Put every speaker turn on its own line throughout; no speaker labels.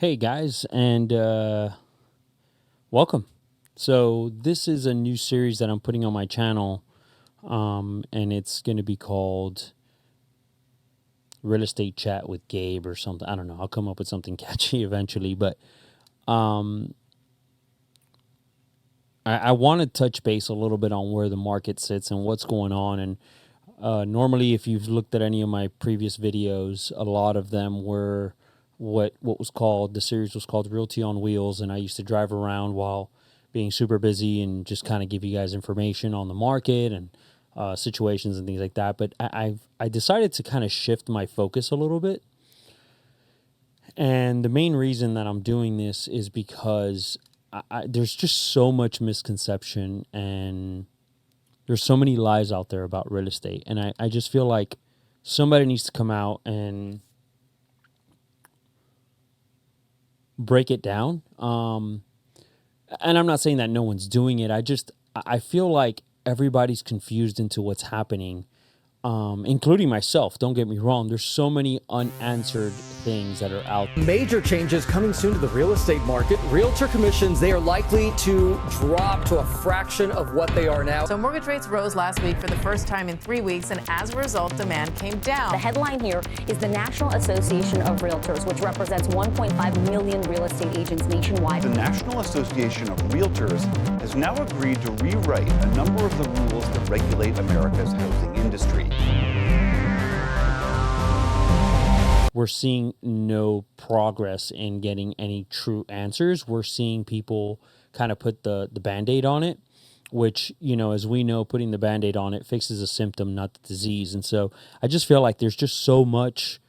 Hey guys, and welcome. So this is a new series that I'm putting on my channel, and it's going to be called Real Estate Chat with Gabe or something. I don't know. I'll come up with something catchy eventually, but um, I want to touch base a little bit on where the market sits and what's going on. And normally, if you've looked at any of my previous videos, a lot of them were what was called, the series was called Realty on Wheels, and I used to drive around while being super busy and just kind of give you guys information on the market and situations and things like that. But I decided to kind of shift my focus a little bit, and the main reason that I'm doing this is because there's just so much misconception and there's so many lies out there about real estate. And I just feel like somebody needs to come out and break it down. And I'm not saying that no one's doing it. I feel like everybody's confused into what's happening, including myself. Don't get me wrong. There's so many unanswered things that are out there.
Major changes coming soon to the real estate market. Realtor commissions, they are likely to drop to a fraction of what they are now.
So mortgage rates rose last week for the first time in 3 weeks, and as a result, demand came down.
The headline here is the National Association of Realtors, which represents 1.5 million real estate agents nationwide.
The National Association of Realtors has now agreed to rewrite a number of the rules that regulate America's housing industry.
We're seeing no progress in getting any true answers. We're seeing people kind of put the Band-Aid on it, which, you know, as we know, putting the Band-Aid on it fixes a symptom, not the disease. And so I just feel like there's just so much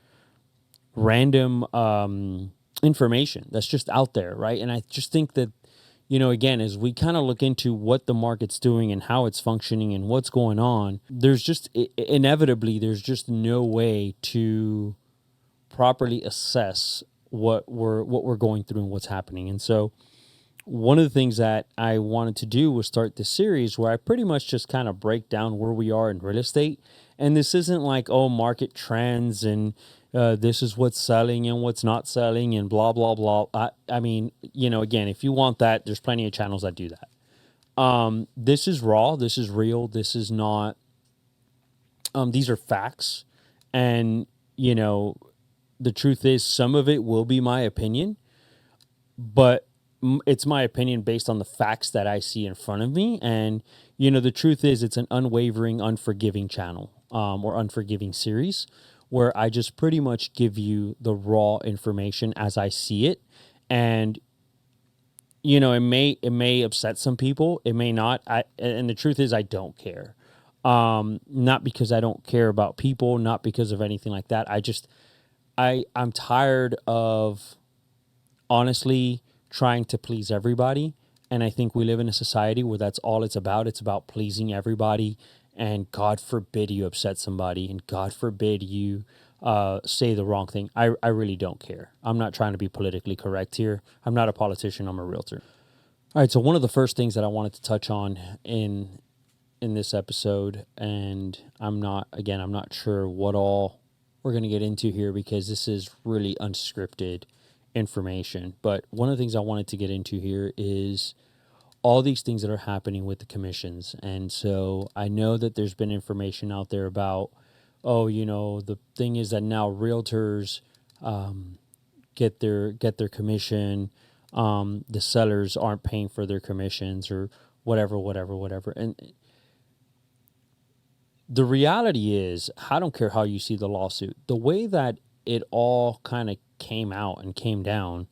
random information that's just out there, right? And I just think that, you know, again, as we kind of look into what the market's doing and how it's functioning and what's going on, there's just inevitably, there's just no way to properly assess what we're going through and what's happening. And so one of the things that I wanted to do was start this series where I pretty much just kind of break down where we are in real estate. And this isn't like, oh, market trends and this is what's selling and what's not selling and blah, blah, blah. I mean, you know, again, if you want that, there's plenty of channels that do that. This is raw. This is real. This is not, these are facts. And, you know, the truth is some of it will be my opinion, but it's my opinion based on the facts that I see in front of me. And, you know, the truth is it's an unwavering, unforgiving channel or unforgiving series where I just pretty much give you the raw information as I see it. And, you know, it may upset some people. It may not. And the truth is I don't care. Not because I don't care about people, not because of anything like that. I'm tired of honestly trying to please everybody. And I think we live in a society where that's all it's about. It's about pleasing everybody. And God forbid you upset somebody. And God forbid you say the wrong thing. I really don't care. I'm not trying to be politically correct here. I'm not a politician. I'm a realtor. All right. So one of the first things that I wanted to touch on in this episode, and I'm not sure what all we're going to get into here because this is really unscripted information. But one of the things I wanted to get into here is all these things that are happening with the commissions. And so I know that there's been information out there about, oh, you know, the thing is that now realtors get their commission. The sellers aren't paying for their commissions or whatever. And the reality is, I don't care how you see the lawsuit, the way that it all kind of came out and came down,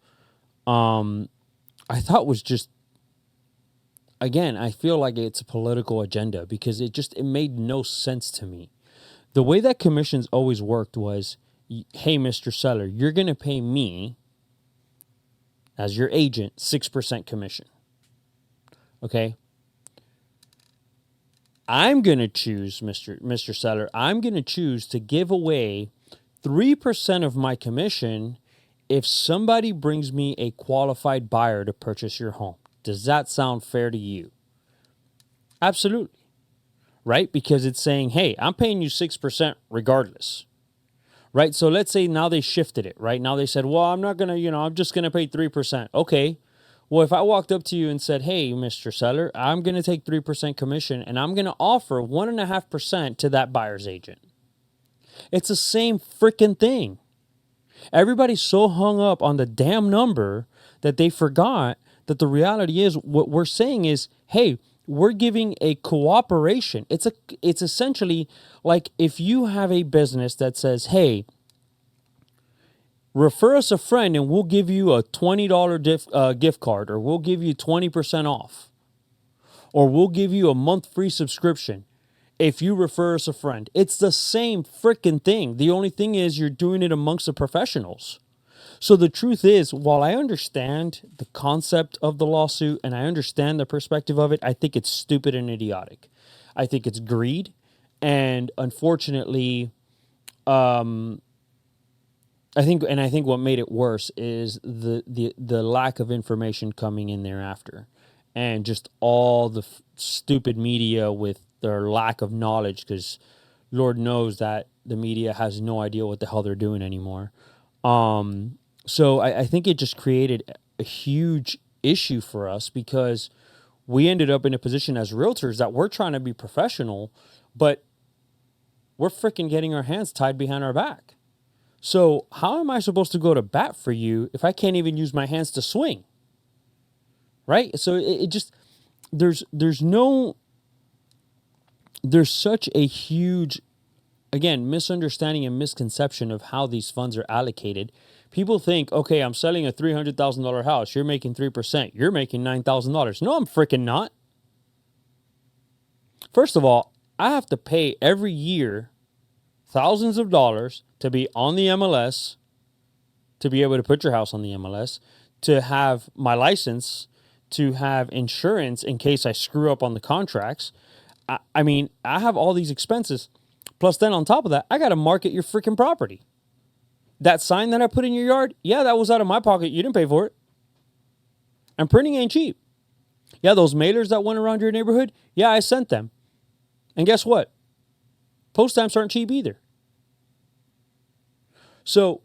I thought was just, again, I feel like it's a political agenda because it made no sense to me. The way that commissions always worked was, hey, Mr. Seller, you're going to pay me as your agent 6% commission. Okay. I'm going to choose, Mr. Seller, I'm going to choose to give away 3% of my commission if somebody brings me a qualified buyer to purchase your home. Does that sound fair to you? Absolutely. Right? Because it's saying, hey, I'm paying you 6% regardless. right? So let's say now they shifted it, right? Now they said, well, I'm not going to, I'm just going to pay 3%. Okay. Well, if I walked up to you and said, hey, Mr. Seller, I'm going to take 3% commission and I'm going to offer 1.5% to that buyer's agent. It's the same freaking thing. Everybody's so hung up on the damn number that they forgot that the reality is what we're saying is, hey, we're giving a cooperation. It's essentially like if you have a business that says, hey, refer us a friend and we'll give you a $20 gift card, or we'll give you 20% off, or we'll give you a month free subscription if you refer us a friend. It's the same freaking thing. The only thing is you're doing it amongst the professionals. So the truth is, while I understand the concept of the lawsuit and I understand the perspective of it, I think it's stupid and idiotic. I think it's greed. And unfortunately, I think what made it worse is the lack of information coming in thereafter, and just all the stupid media with their lack of knowledge, because Lord knows that the media has no idea what the hell they're doing anymore. So I think it just created a huge issue for us, because we ended up in a position as realtors that we're trying to be professional, but we're freaking getting our hands tied behind our back. So how am I supposed to go to bat for you if I can't even use my hands to swing? Right? So it just, there's such a huge, again, misunderstanding and misconception of how these funds are allocated. People think, okay, I'm selling a $300,000 house. You're making 3%. You're making $9,000. No, I'm freaking not. First of all, I have to pay every year thousands of dollars to be on the MLS, to be able to put your house on the MLS, to have my license, to have insurance in case I screw up on the contracts. I mean, I have all these expenses. Plus, then on top of that, I got to market your freaking property. That sign that I put in your yard, yeah, that was out of my pocket. You didn't pay for it. And printing ain't cheap. Yeah, those mailers that went around your neighborhood, yeah, I sent them. And guess what? Post stamps aren't cheap either. So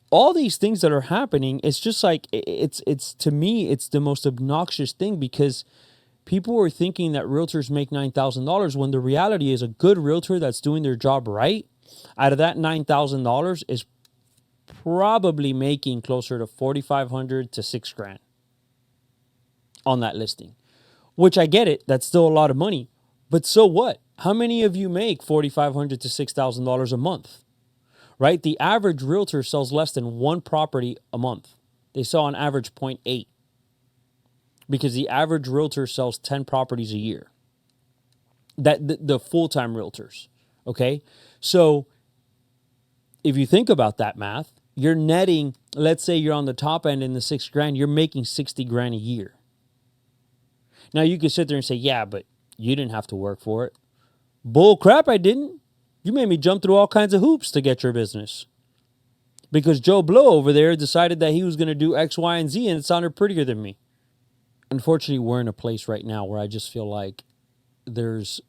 all these things that are happening, it's just like, it's to me, it's the most obnoxious thing, because people are thinking that realtors make $9,000 when the reality is a good realtor that's doing their job right, out of that $9,000 is probably making closer to $4,500 to $6,000 on that listing, which I get it. That's still a lot of money, but so what? How many of you make $4,500 to $6,000 a month, right? The average realtor sells less than one property a month. They sell on average 0.8, because the average realtor sells 10 properties a year. That the full-time realtors, okay? So if you think about that math, you're netting, let's say you're on the top end in the $6,000, you're making $60,000 a year. Now you could sit there and say, yeah, but you didn't have to work for it. Bull crap, I didn't. You made me jump through all kinds of hoops to get your business, because Joe Blow over there decided that he was going to do X, Y, and Z, and it sounded prettier than me. Unfortunately, we're in a place right now where I just feel like there's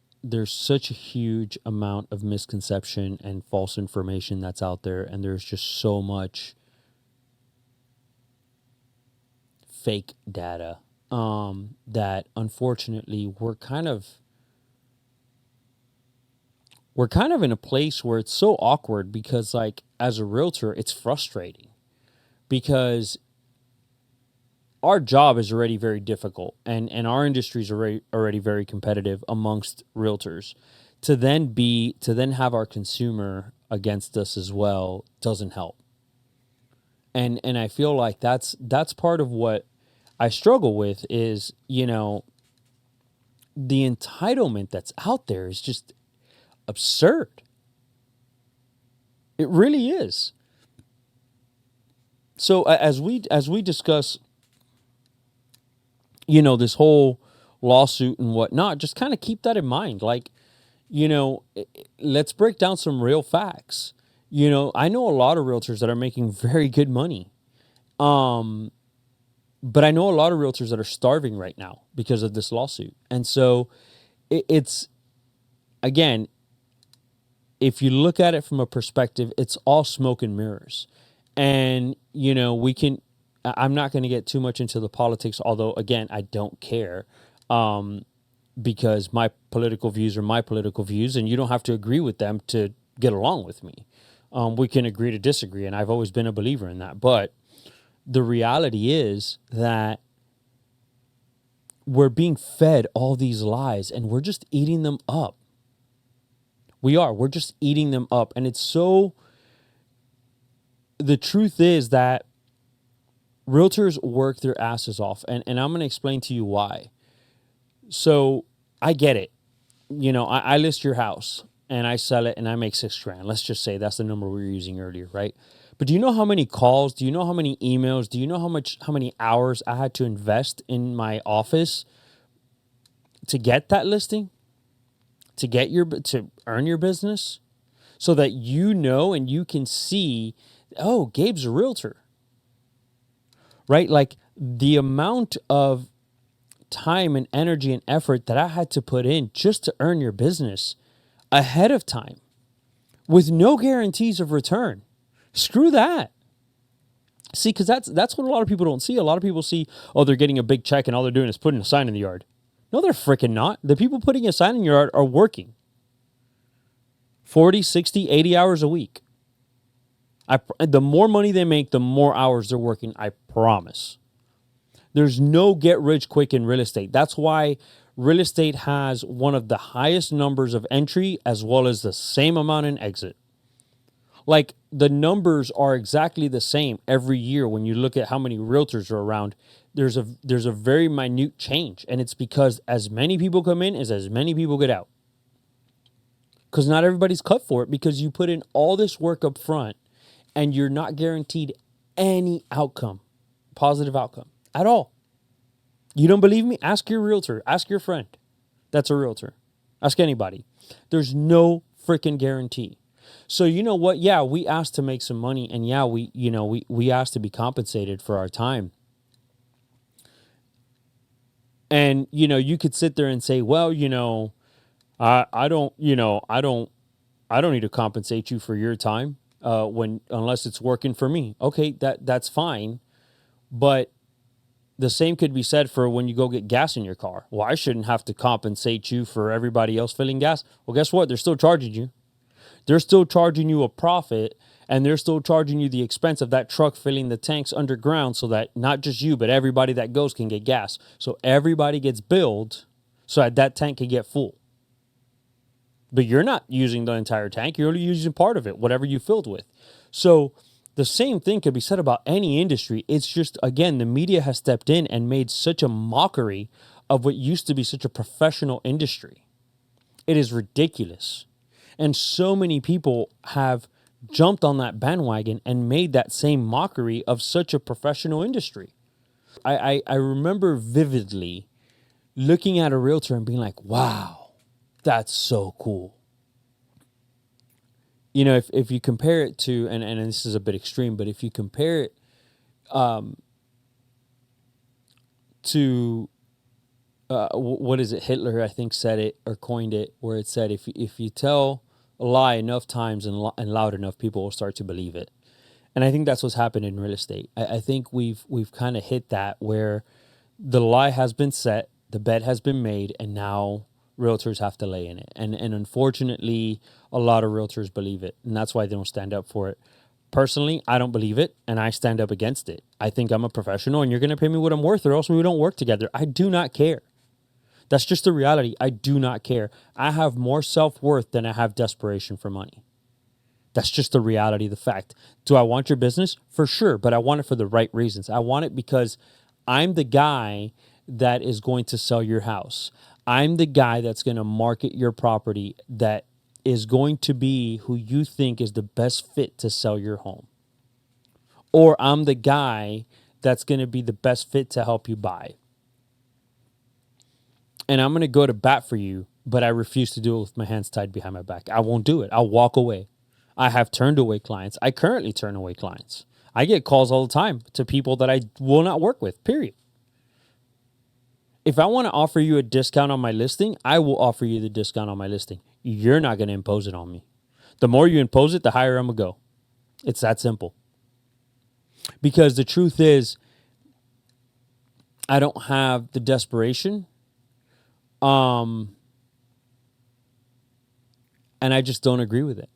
such a huge amount of misconception and false information that's out there, and there's just so much fake data that unfortunately we're kind of in a place where it's so awkward, because like as a realtor, it's frustrating, because our job is already very difficult, and our industry is already very competitive amongst realtors. To then have our consumer against us as well doesn't help. And I feel like that's part of what I struggle with is, the entitlement that's out there is just absurd. It really is. So as we discuss, this whole lawsuit and whatnot, just kind of keep that in mind. Like, let's break down some real facts. I know a lot of realtors that are making very good money. But I know a lot of realtors that are starving right now because of this lawsuit. And so it's, again, if you look at it from a perspective, it's all smoke and mirrors. And, I'm not going to get too much into the politics, although, again, I don't care, because my political views are my political views, and you don't have to agree with them to get along with me. We can agree to disagree, and I've always been a believer in that. But the reality is that we're being fed all these lies, and we're just eating them up. We're just eating them up. And the truth is that realtors work their asses off. And I'm going to explain to you why. So I get it. I list your house and I sell it and I make $6,000. Let's just say that's the number we were using earlier, right? But do you know how many calls? Do you know how many emails? Do you know how many hours I had to invest in my office to get that listing? To earn your business, so that and you can see, oh, Gabe's a realtor, right? Like the amount of time and energy and effort that I had to put in just to earn your business ahead of time with no guarantees of return. Screw that. See, because that's what a lot of people don't see. A lot of people see, oh, they're getting a big check and all they're doing is putting a sign in the yard. No, they're freaking not. The people putting a sign in your yard are working 40, 60, 80 hours a week. The more money they make, the more hours they're working, I promise. There's no get rich quick in real estate. That's why real estate has one of the highest numbers of entry as well as the same amount in exit. Like the numbers are exactly the same every year when you look at how many realtors are around. There's a very minute change, and it's because as many people come in as many people get out. Because not everybody's cut for it, because you put in all this work up front and you're not guaranteed any outcome, positive outcome at all. You don't believe me? Ask your realtor. Ask your friend that's a realtor. Ask anybody. There's no freaking guarantee. So you know what? Yeah, we asked to make some money, and yeah, we asked to be compensated for our time. And you could sit there and say, well, I don't need to compensate you for your time unless it's working for me. Okay, that's fine. But the same could be said for when you go get gas in your car. Well, I shouldn't have to compensate you for everybody else filling gas. Well, guess what? They're still charging you. They're still charging you a profit, and they're still charging you the expense of that truck filling the tanks underground so that not just you, but everybody that goes can get gas. So everybody gets billed so that tank can get full. But you're not using the entire tank. You're only using part of it, whatever you filled with. So the same thing could be said about any industry. It's just, again, the media has stepped in and made such a mockery of what used to be such a professional industry. It is ridiculous. And so many people have jumped on that bandwagon and made that same mockery of such a professional industry. I remember vividly looking at a realtor and being like, wow, that's so cool. If you compare it to, and this is a bit extreme, but if you compare it to, what is it? Hitler, I think, said it or coined it, where it said, if you tell a lie enough times and loud enough, people will start to believe it. And I think that's what's happened in real estate. I think we've kind of hit that where the lie has been set, the bet has been made, and now realtors have to lay in it. And unfortunately, a lot of realtors believe it, and that's why they don't stand up for it. Personally, I don't believe it, and I stand up against it. I think I'm a professional, and you're going to pay me what I'm worth, or else we don't work together. I do not care. That's just the reality. I do not care. I have more self-worth than I have desperation for money. That's just the reality, the fact. Do I want your business? For sure, but I want it for the right reasons. I want it because I'm the guy that is going to sell your house. I'm the guy that's going to market your property, that is going to be who you think is the best fit to sell your home. Or I'm the guy that's going to be the best fit to help you buy. And I'm going to go to bat for you, but I refuse to do it with my hands tied behind my back. I won't do it. I'll walk away. I have turned away clients. I currently turn away clients. I get calls all the time to people that I will not work with, period. If I want to offer you a discount on my listing, I will offer you the discount on my listing. You're not going to impose it on me. The more you impose it, the higher I'm going to go. It's that simple. Because the truth is, I don't have the desperation. And I just don't agree with it.